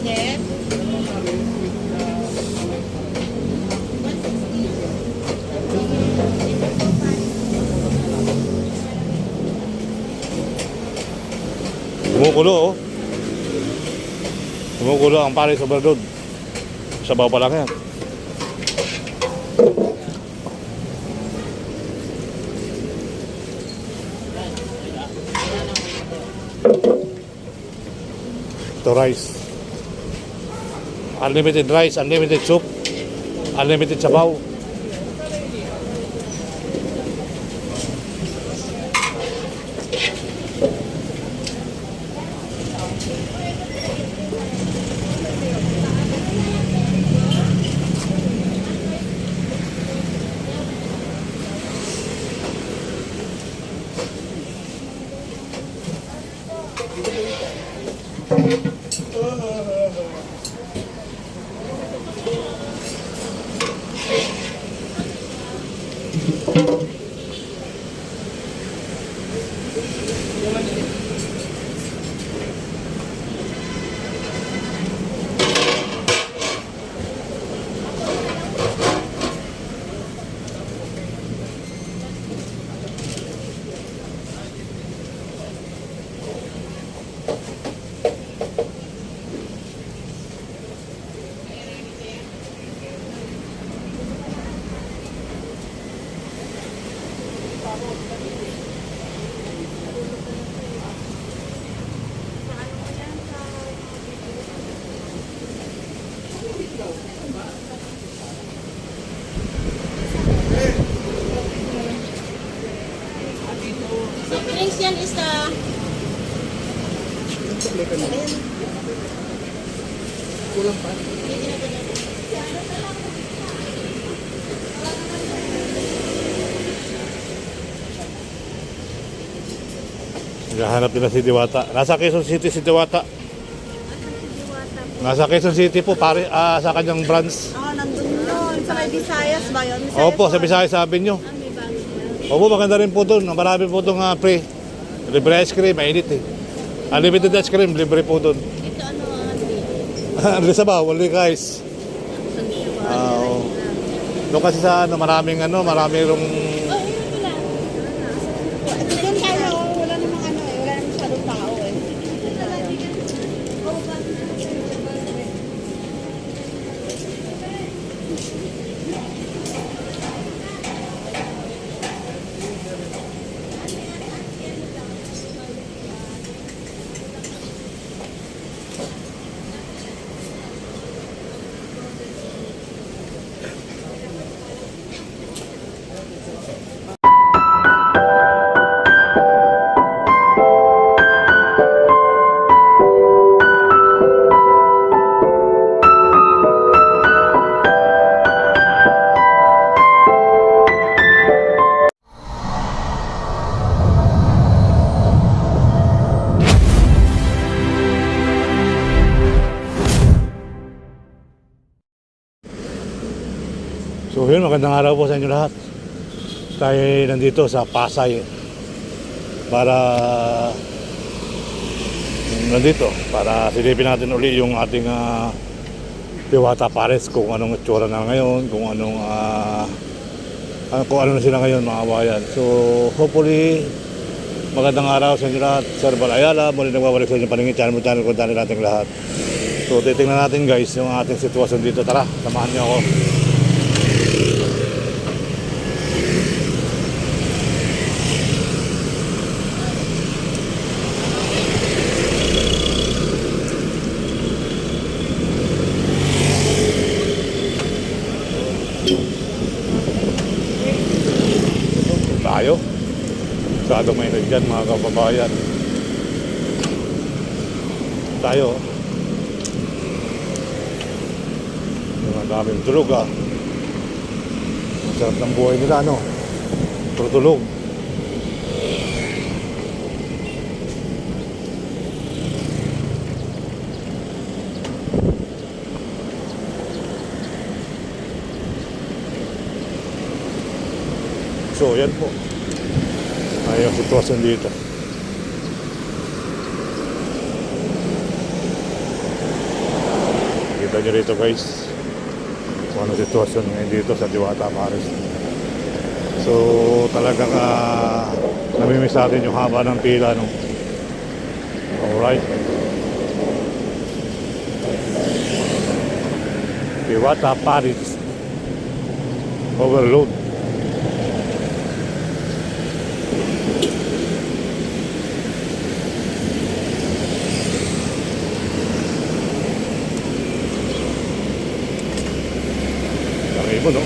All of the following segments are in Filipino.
Yes. Kumukulo oh. Kumukulo ang Paris Overdose. Sabaw pa lang yan. Ito rice. Unlimited rice, unlimited soup, unlimited sabaw. So, drinks yan is the... Kulang pa. Naghahanap nila si Diwata. Nasa Quezon City si Diwata. Nasa Quezon City po, pare, sa kanyang branch. Nandun yun. Sa may Visayas ba yun? Opo, sa Visayas sabi nyo. May bago. Opo, maganda rin po doon. Marami po itong free. Libre ice cream, mainit eh. Unlimited ice cream, libre po doon. Ito ano, Ano sa ba? Wali guys. Doon kasi sa maraming maraming doon tayo, wala namang wala namang masyadong tao eh. So yun, magandang araw po sa inyo lahat. Tayo nandito sa Pasay para silipin natin uli yung ating Diwata Pares, kung anong itsura na ngayon, kung ano na sila ngayon mga kabayan. So hopefully magandang araw sa inyo lahat. Sir Bal Ayala, muli nagbabalik sa inyo paningin channel ko dahil natin lahat. So titingnan natin guys yung ating sitwasyon dito. Tara, samahan niyo ako. Tayo. Masyadong may dyan mga kababayan. Tayo. Ang daming tulog Masarap ng buhay nila Puro tulog. So yan po ay ang sitwasyon dito. Kita nyo rito guys kung ano sitwasyon ngayon dito sa Diwata Paris. So talagang namimiss natin yung haba ng pila, no? Alright. Diwata Paris overload. Laki mo, no?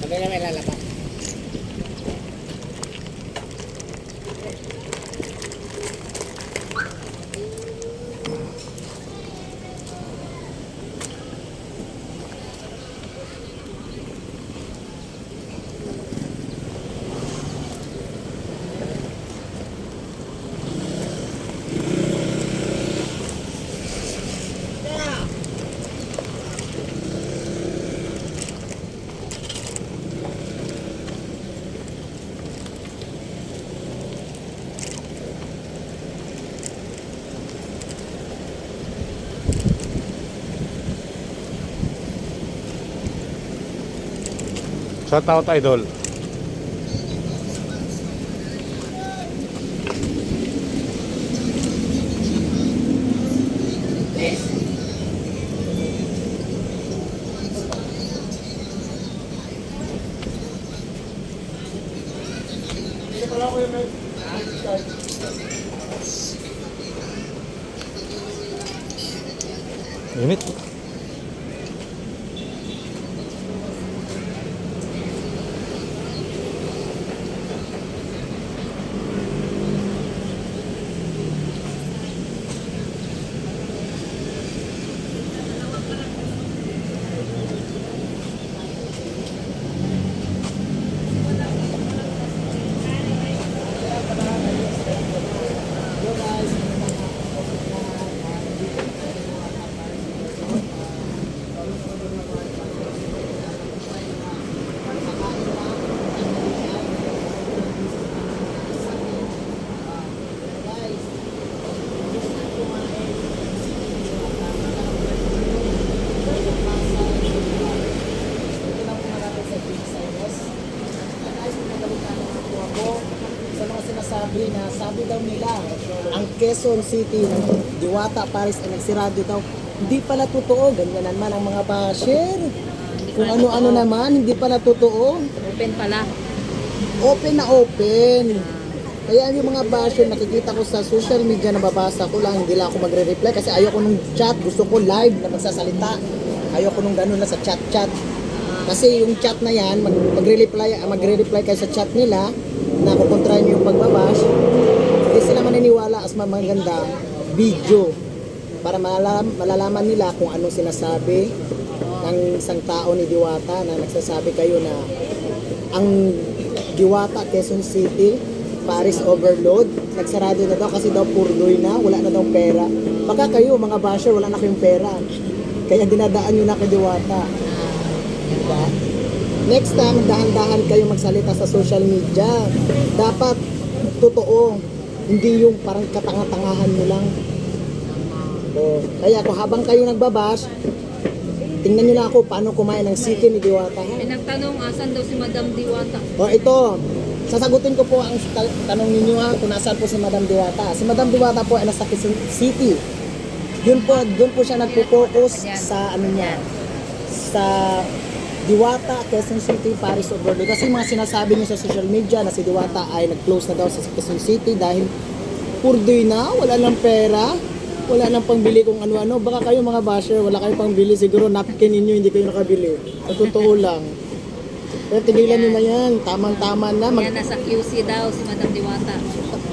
Sabi na may lalaba. Shout out, idol. Init. Na sabi daw nila ang Quezon City ng Diwata Paris ay nagsirado daw. Hindi pala totoo, ganyan naman ang mga basher. Kung ano-ano naman, hindi pala totoo. Open pala. Open na open. Kaya yung mga basher nakikita ko sa social media, nababasa ko lang, hindi lang ako magre-reply kasi ayoko nung chat, gusto ko live na magsasalita. Ayoko nung ganun na sa chat-chat. Kasi yung chat na yan, magre-reply kayo sa chat nila na kukontrahin yung pagbabash, hindi sila maniniwala as maganda video para malalaman nila kung anong sinasabi ng isang tao ni Diwata na nagsasabi kayo na ang Diwata Quezon City Paris overload, nagsarado na daw kasi daw purdoy na, wala na daw pera. Baka kayo mga basher wala na kayong pera kaya dinadaan nyo na kay Diwata, diba? Next time, dahan-dahan kayo magsalita sa social media. Dapat totoo, hindi yung parang katanga-tangahan nyo lang. O, kaya kung habang kayo nagbabash, tingnan nyo lang ako paano kumain ng siki ni Diwata. May nagtanong, asan daw si Madam Diwata? O ito, sasagutin ko po ang tanong ninyo ha, kung nasaan po si Madam Diwata. Si Madam Diwata po ay nasa Quezon City. Doon po siya nagpo-focus sa ano niya, sa Diwata, Quezon City, Paris overload. Kasi mga sinasabi niyo sa social media na si Diwata ay nag-close na daw sa Quezon City dahil purdoy na, wala lang pera. Wala nang pangbili kung ano-ano. Baka kayo mga basher, wala kayong pangbili. Siguro napkin ninyo, hindi kayo nakabili. Sa totoo lang. Pero tigilan nyo na yan. Tamang-tama na. Yan, nasa QC daw si Madam Diwata.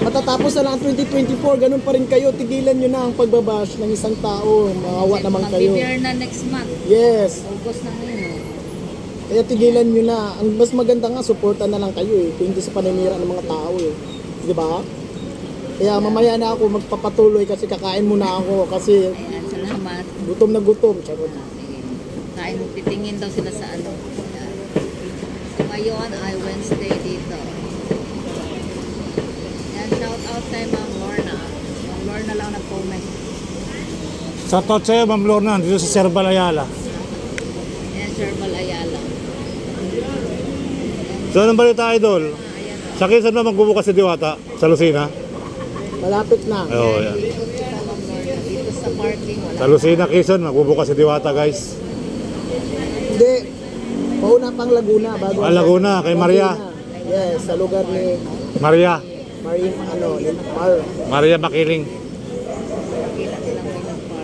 Matatapos na lang ang 2024. Ganun pa rin kayo. Tigilan nyo na ang pagbabash ng isang tao. Maawa naman kayo. Mag-beer na next month. Yes. August na ngayon. Kaya tigilan nyo na. Ang mas maganda nga, supportan na lang kayo eh. Kung hindi sa paninira ng mga tao eh. Di ba? Kaya mamaya na ako magpapatuloy kasi kakain muna ako kasi Ayan, salamat. gutom na gutom. Charot. Sige. Kain, titingin daw sila sa ano. Ayan. So ngayon ay Wednesday dito. Yan, shout out kay Ma'am Lorna. Ma'am Lorna lang nag-comment. Sa tot sa'yo, Ma'am Lorna, dito sa Serbal Ayala. Yan, Sherbal Ayala. So, anong balita, Idol? Sa Quezon ba magbubukas si Diwata? Sa Lucena? Malapit na. Oo, yan. Dito sa Ma'am Lorna. Dito sa parking, wala. Sa Lucena, Quezon, magbubukas si Diwata, guys. Hindi. Pauna pang Laguna. Bago Laguna, kay Maria. Yes, sa lugar ni Maria. Marie, Maria Makiling. Nakita silang Women Park.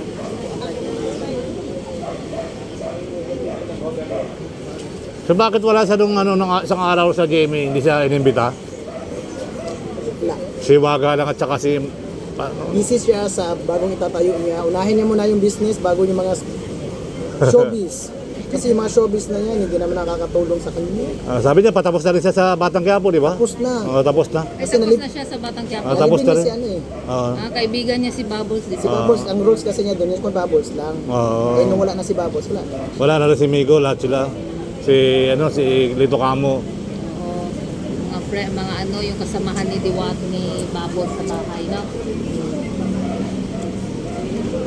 So, bakit wala siya nung isang araw sa GMA, hindi siya inimbita? Wala. Si Waga lang at saka si... Busy siya sa bagong itatayo niya. Unahin niya muna yung business bago yung mga showbiz. Kasi yung mga showbiz na yan, hindi naman nakakatulong sa kanya. sabi niya, patapos na rin siya sa Batang Quiapo, di ba? Tapos na. Tapos na. Ay, Kasi tapos nalib- na siya sa Batang Quiapo. Tapos na Nalibing rin. si ano eh. Oo. Kaibigan niya si Bubbles, di Si ba? Bubbles, ang rules kasi niya doon, yung Bubbles lang. Oo. Eh, nung wala na si Bubbles, wala na. Wala na rin si Migo, lahat sila. Si Lito Camo. Oo. Mga ano, yung kasamahan ni Diwata ni Bubbles sa bahay, no?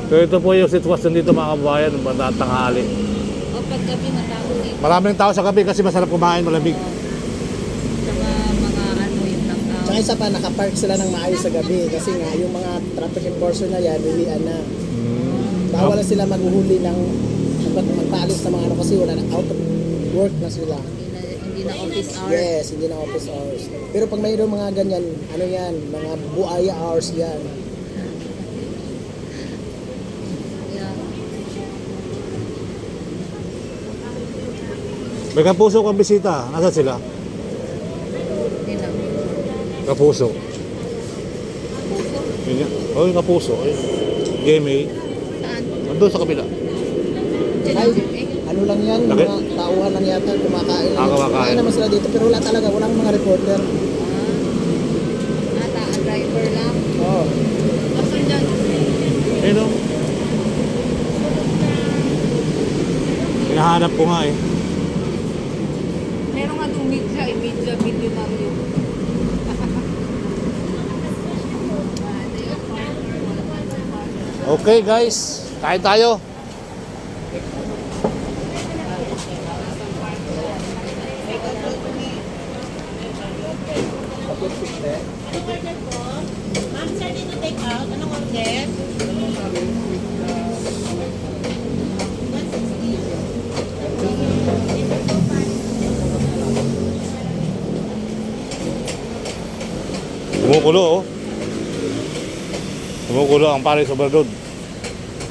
So ito po yung sitwasyon dito mga kabayan, tanghali. O paggabi matao dito. Maraming tao sa gabi kasi masarap kumain, malamig. Saka mga ano yung tangkaw. Tsaka isa pa, nakapark sila ng maayos sa gabi kasi nga yung mga traffic enforcer na yan, lilian na. Bawal na sila maghuhuli ng magpaalis ng mga ano kasi wala na out of work na sila. Hindi na office hour. Yes, hindi na office hours. Pero pag mayroong mga ganyan, ano yan, mga buaya hours yan. Yeah. May kapuso kang bisita. Nasaan sila? Hindi lang. Kapuso. Puso? Yun yan. Oh, yung kapuso. GMA. Saan? Andun sa kabila. Ay, ano lang yan, Bakit? mga tauhan lang yata, kumakain lang. Kumakain. Naman sila dito, pero wala talaga, walang mga reporter. Driver lang. Oo. Asan dyan? Ayun o. Hinahanap ko nga eh. Meron nga itong media, milyonaryo. Okay guys, kain tayo. Ma'am, sir, dito take out. Anong order? Kumukulo oh. Kumukulo ang Paris Overdose.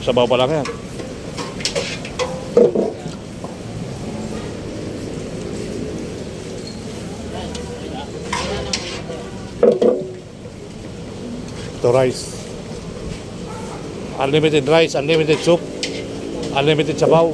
Sabaw pa lang yan. Ito rice. Unlimited rice, unlimited soup, unlimited sabaw.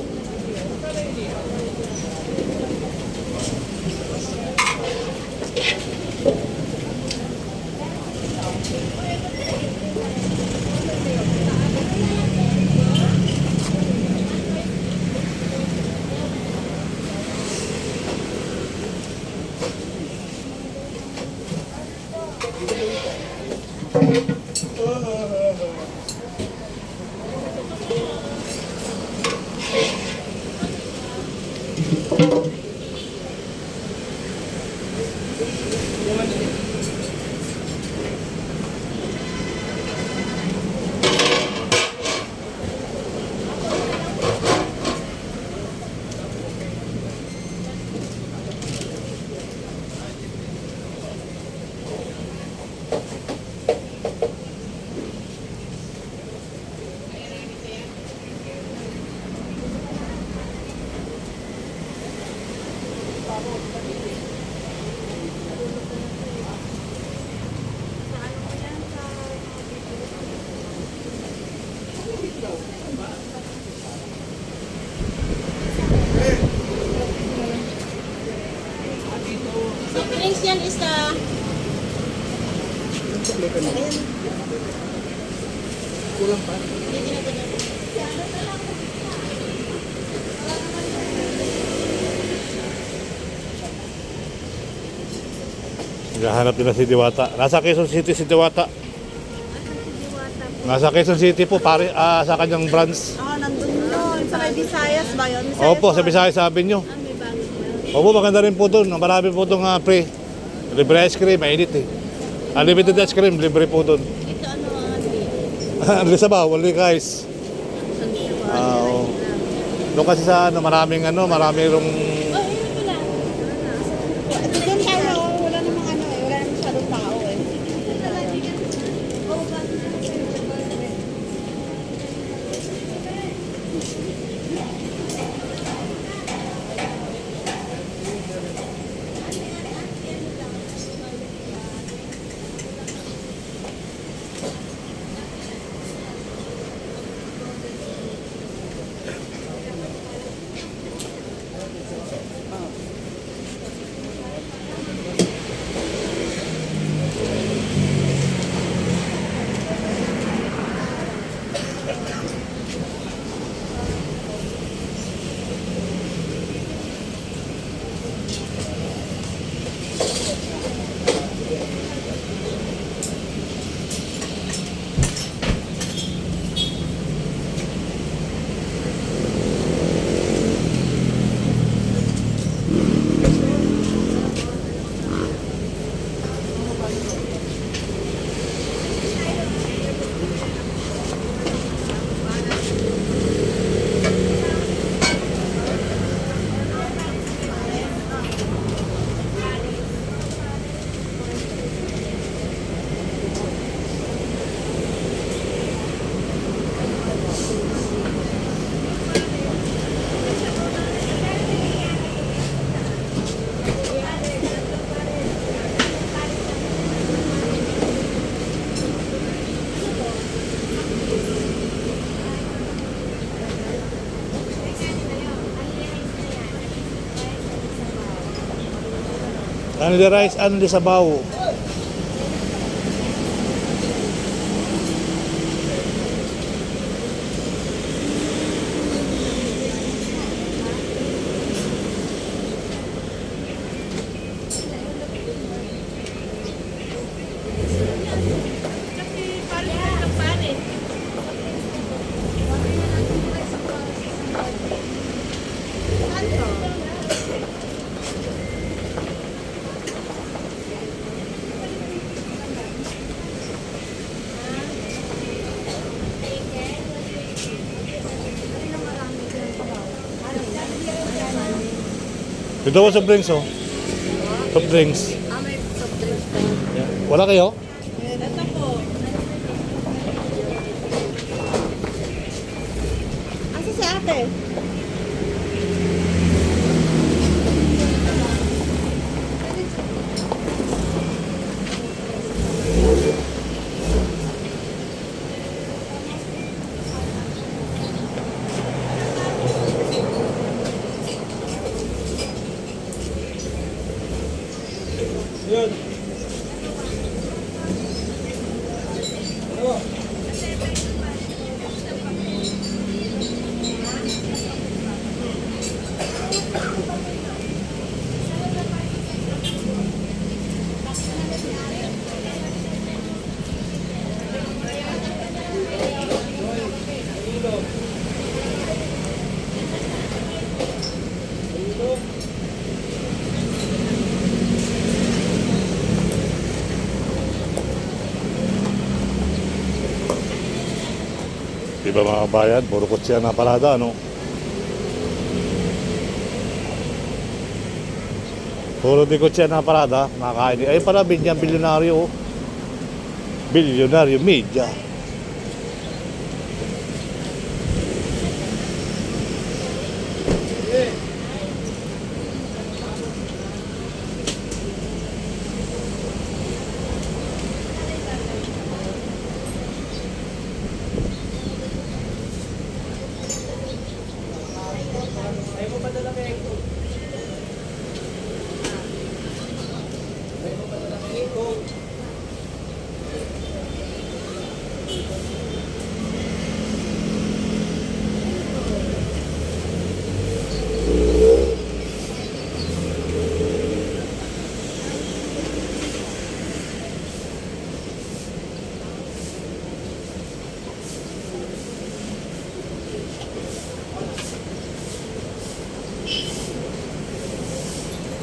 So, drinks yan isa. Kulang pa. Naghahanap din na si Diwata. Nasa Quezon City si Diwata. Nasa Quezon City po, pare, sa kanyang branch. Nandun yun. Sa may Visayas ba yun? Opo, sa Visayas sabi nyo. May bago ba? Opo, maganda rin po doon. Marami po doon pre. Libre ice cream, mainit eh. Unlimited ice cream, libre po doon. Ito ano, Ano sa ba? Wala guys. Oo. Doon kasi sa maraming maraming rong Doon tayo, wala namang wala namang masyadong tao eh. ano the rice, ano the sabaw. Dito ko soft drinks oh. Soft drinks. May soft drinks po. Yeah. Wala kayo? Ito po. Asa si ate? Di ba mga bayad? Puro kutsi na parada, no? Puro di kutsi na parada, makakain. Ay pala, bilyonaryo, oh. Bilyonaryo media.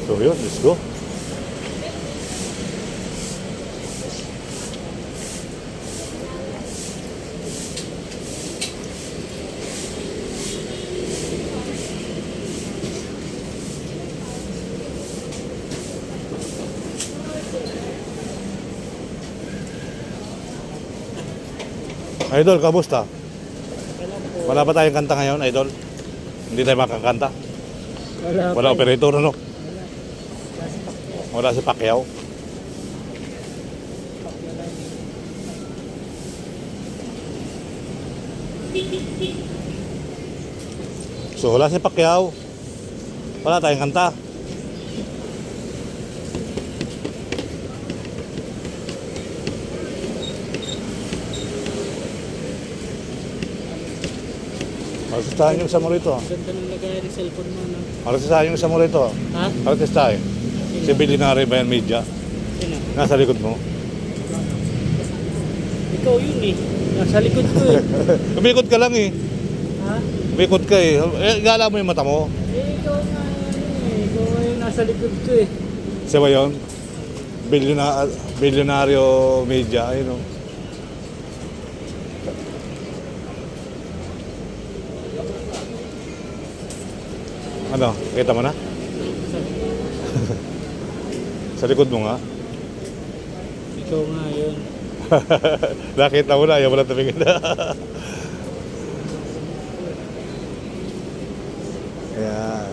So yun, let's go. Idol, kamusta? Wala ba tayong kanta ngayon, Idol? Hindi tayo makakanta? Wala operator, ano? Wala si Pacquiao. So wala si Pacquiao. Wala tayong kanta. Artistahan yung isa mo rito. Ganda ng lagay ng cellphone mo, no? Artistahan yung isa mo rito. Ha? Artistahan. Si Bilinari Bayan Media. Sino? Nasa likod mo. Ikaw yun eh. Nasa likod ko eh. Umikot ka lang eh. Ha? Umikot ka eh. Gala mo yung mata mo. Eh, ikaw nga yun eh. Ikaw nga yung nasa likod ko eh. Siya ba yun? Bilyonaryo Media. Ayun o. Ano? Kita mo na? Sa likod mo nga. Ikaw nga yun. Nakita mo na, ayaw mo na tumingin na. Ayan.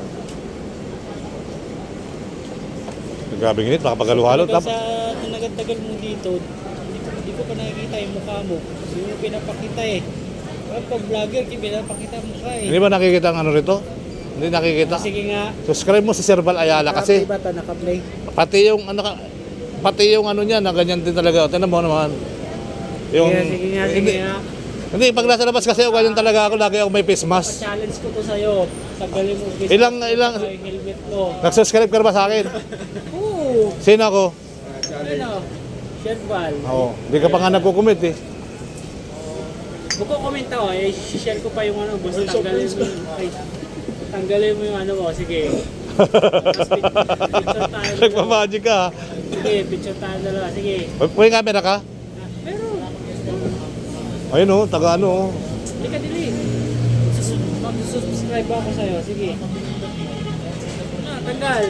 Grabe init, makapagaluhalo. Talaga sa tinagal-tagal mo dito, hindi ko pa nakikita yung mukha mo. Hindi mo pinapakita eh. Pag vlogger, pinapakita ang mukha eh. Hindi ba nakikita ang ano rito? Hindi nakikita. Sige nga. Subscribe mo si Serbal Ayala kasi Naka-play ba ito? Naka-play? pati yung ano niya na ganyan din talaga. Tingnan mo naman. Yung Sige nga. hindi pag nasa labas kasi ako ganyan talaga ako, lagi ako may face mask. Pa-challenge ko to sa'yo. Tanggalin mo face Ilang mask, yung helmet mo. nag-subscribe ka na ba sa akin? Oo. Sino ako? Ano? Sherbal. Oo. Hindi ka pa nga nagko-comment eh. Magko-comment ako eh. Share ko pa yung ano. Basta tanggalin mo yung... Ay, tanggalin mo yung ano mo. Sige. Tapos picture tayo. Nagpa-magic ka ha. Sige, picture tayo dalawa. Sige. May camera ka? Pero, Ayun oh, taga ano oh. hindi ka dili. Mag-subscribe ako sa'yo. Sige. Tanggal.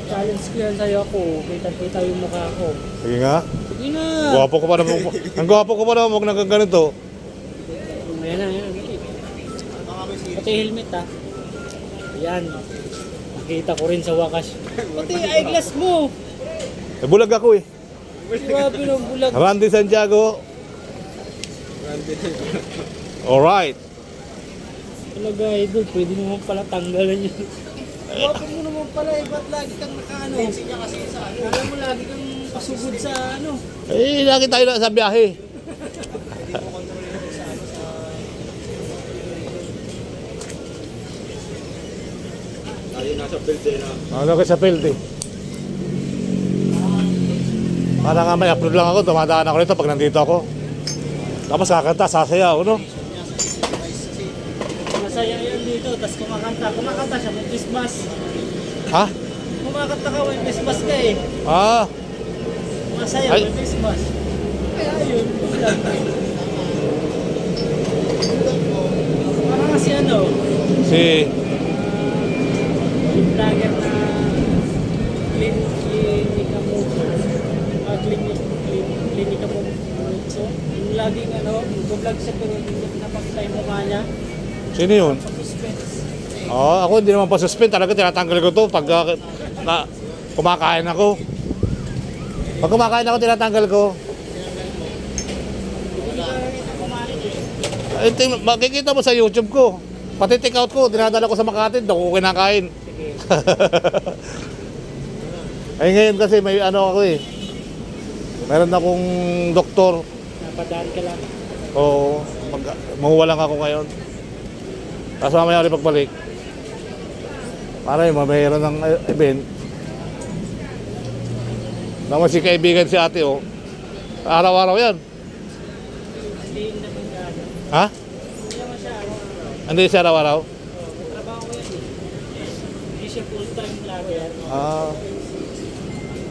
Challenge ko yan sa'yo ako. Kita-kita yung mukha ko. Sige nga. Sige na. Gwapo ko pa naman. Ang gwapo ko pa naman, huwag nang ganito. Ayan na, ayan. Pati helmet ha. Ayan. Nakita ko rin sa wakas. Pati eyeglass mo. Eh, bulag ako eh. Grabe ng bulag. Randy Santiago. Alright. Talaga idol, pwede naman pala tanggalan yun. Grabe mo naman pala eh, ba't lagi kang nakaano? Niya kasi sa ano. Alam mo lagi kang pasugod sa ano. Eh, lagi tayo na sa biyahe. Tayo nasa build eh na. Ano ka sa field eh. Para nga may upload lang ako, dumadaan ako nito pag nandito ako. Tapos kakanta, sasayaw, no? Masaya yan dito, tapos kumakanta siya, may Christmas. Ha? Kumakanta ka, may Christmas ka eh. Ah, Masaya, Ay. may Christmas. Kaya yun, bulag. Parang kasi ano, si... yung vlogger na klinika mo, klinika mo, so, yung laging ano, vlog siya pero hindi napakita yung mukha niya. Sino yun? Suspense. Oo, ako hindi naman pa-suspend. Talaga tinatanggal ko to pag kumakain ako. Pag kumakain ako, tinatanggal ko. Makikita mo sa YouTube ko. Pati take out ko, dinadala ko sa Makati, doon ko kinakain. Ay ngayon kasi may ano ako eh. Meron akong doktor. Napadaan ka lang. Oo, mahuwa lang ako ngayon. Tapos mamaya ulit pagbalik. Para yung mayroon ng event. Naman si kaibigan si ate oh. Araw-araw yan. Hindi naman gano'n. Ha? Hindi naman siya araw-araw. Hindi siya araw-araw? Trabaho ko yan eh. Hindi siya full-time vlogger.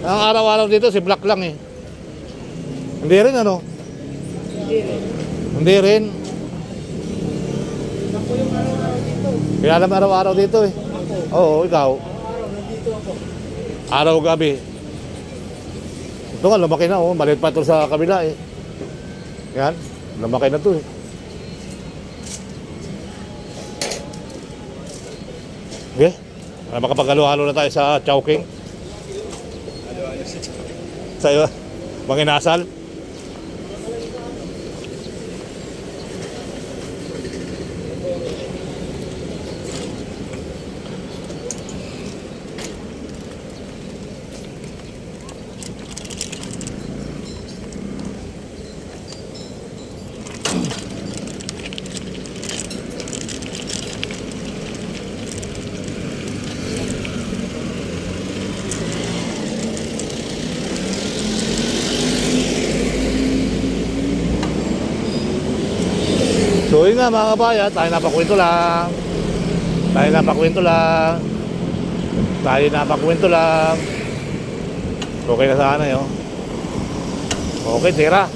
Ang araw-araw dito si Black lang eh. Hindi rin ano? Hindi rin. Hindi rin. Ako yung araw-araw dito. Kaya alam araw-araw dito eh. Ako. Oo, ikaw. Araw-araw nandito ako. Araw-gabi. Ito nga, lumaki na oh. Maliit pa ito sa kabila eh. Yan, lumaki na ito eh. Okay. Makapag-halo-halo na tayo sa Chowking. Sa iyo, Manginasal. So yun nga mga kabayan, tayo napakwento lang. Okay na sana yun. Okay, tira.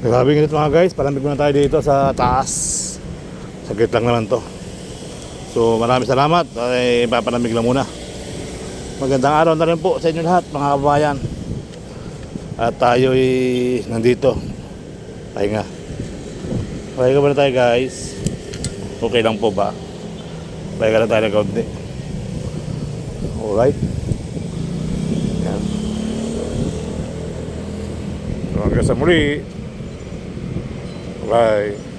Grabe init mga guys, palamig muna tayo dito sa taas. Saglit lang naman to. So maraming salamat, ay papalamig lang muna. Magandang araw na rin po sa inyo lahat mga kabayan. At tayo'y nandito. Pahinga. Pahinga muna tayo guys. Okay lang po ba? Pahinga lang tayo ng kaunti. Alright. Yan. So hanggang sa muli. Bye.